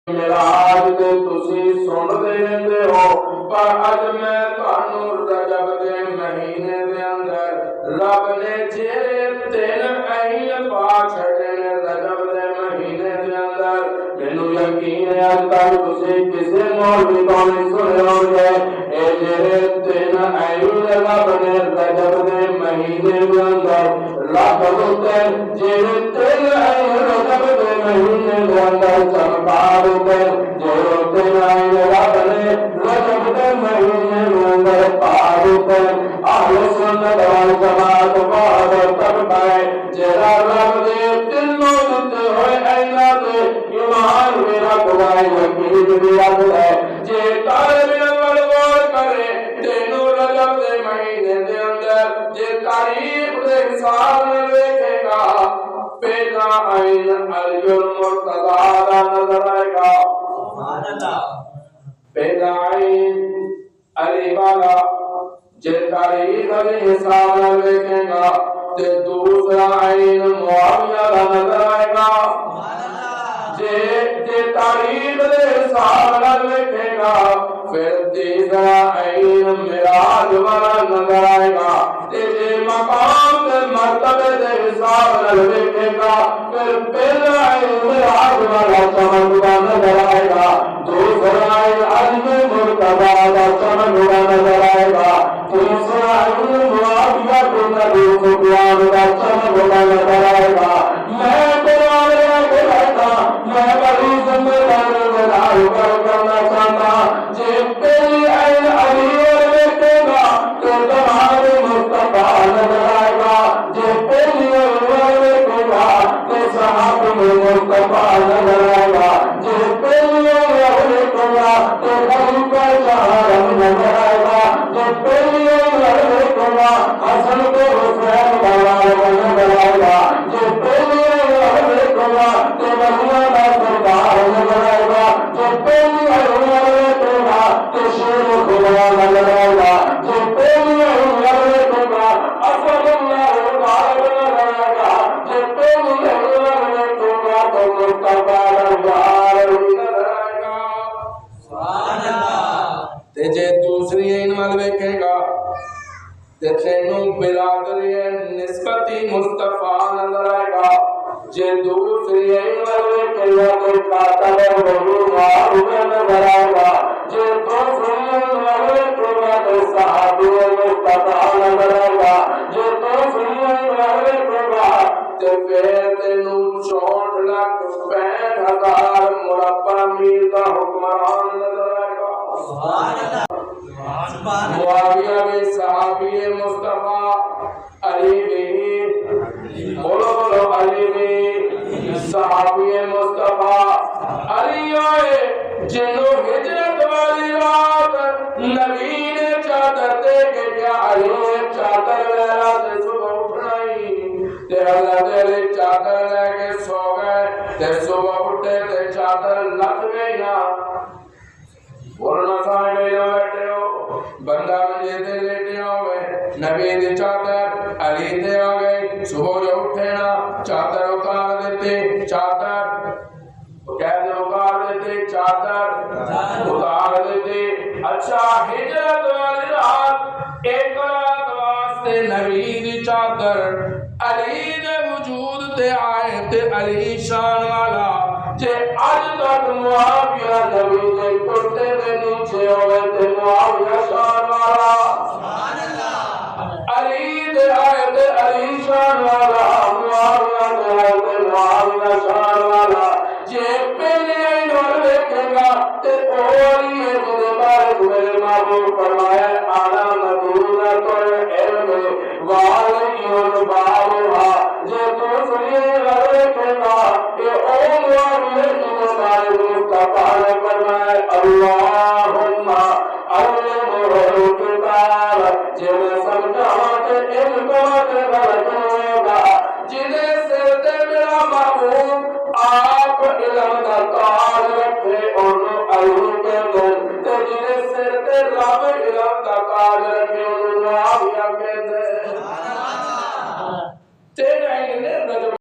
میراج تے تسی سنتے رہندے ہو، پر اج میں تانوں رجب دے مہینے دے اندر رب نے جڑے 3 عین پا چھڈے نے رجب دے مہینے دے اندر، مینوں یقین ہے اج تک تسی کسے مولوی تو نہیں سنے ہو گے اے جڑے 3 عین رب نے رجب دے مہینے دے اندر رب ہوتے جڑے 3 عین رجب دے مہینے دے اندر چمکا ہوتے جو 3 عین رب نے رجب دے مہینے دے اندر پا ہوتے اہل سنت والجماعت بعد تب پائے جڑا رب دے تینوں دتے ہوئے عیناں تے ایمان میرا خدائی یقین بھی رب ہے جے طالب علم غور کرے تینوں رجب دے مہینے دے اندر جے تاریخ دے حساب نال ویکھے گا پہلا عین علی المرتضی دا نظر آئے گا سبحان اللہ پہلا عین علی والا جے تاریخ دے حساب نال ویکھے گا تے دوسرا عین معاویہ دا نظر آئے گا سبحان اللہ جے تاریخ دے حساب نال ویکھے گا پھر تیسرا عین معراج والا نظر آئے گا تے جے مقام تے مرتبے دے حساب نال ویکھے گا پھر پہلا عین معراج والا چمکدا نظر آئے گا دوسرا عین علی مرتضی دا چمکدا نظر آئے گا تیسرا عین معاویہ بن ابی سفیان دا چمکدا نظر آئے گا میں قرآن کے بیٹھا میں بڑی ذمہ داری کرنا چاہتا جے پہلی عین علی ویکھے گا تو تمہارے مصطفیٰ نظر آئے گا جے پہلی عین ویکھے گا تو صحابہ مصطفیٰ نظر آئے گا جے پہلی عین ویکھے گا تو خلیفہ چہارم نظر آئے گا جے پہلی عین ویکھے گا حسن کو حسین والا نظر آئے گا جے پہلی عین ویکھے گا تو مولانا سرکار نظر آئے گا جے پہلی عین ویکھے گا تو شیر خدا نظر آئے گا جے پہلی عین ویکھے گا اسد اللہ غالب نظر آئے گا جے پہلی عین ویکھے گا تو مصطفیٰ یار نظر آئے گا سبحان اللہ تے جے دوسری عین وال ویکھے گا تے تینوں برادری نسبتی مصطفیٰ نظر آئے گا جے دوسری عین وال ویکھے گا تو قاتل وحی معاویہ نظر آئے گا جے دوسری عین وال ویکھے گا تو صحابی مصطفیٰ نظر آئے گا جے دوسری عین وال ویکھے گا تے پھر تینوں 64,65,000 مربع میل دا حکمران نظر آئے گا سبحان اللہ معاویہ بھی صحابی مصطفیٰ علی بھی بولو بولو علی بھی صحابی مصطفیٰ علی آئے جنہوں ہجرت والی رات نبی نے چادر دے کے کیا علی نے چادر لیلا سے صبح اٹھنائی تے حضرت علی چادر لے کے سو گئے تے صبح اٹھے تے چادر لگ گئی نا بولنا سامنے جو بیٹھے ہو بندہ منجے تے لیٹے ہوئے نبی دی چادر علی تے آ گئی صبح جو اٹھے نا چادر اتار دیتے چادر کہتے اتار دیتے چادر اتار دیتے اچھا ہجرت والی رات ایک رات واسطے نبی دی چادر علی دے وجود تے آئے تے علی شان والا جے آج تک معاویہ نبی دے کٹے دے نیچے ہوئے تے معاویہ شان والا سبحان اللہ علی دے آئے تے علی شان والا معاویہ دے آئے تے معاویہ شان والا جے پہلے عین وال ویکھے گا تے او علی ہے جے بارے میرے محبوب فرمایا آنا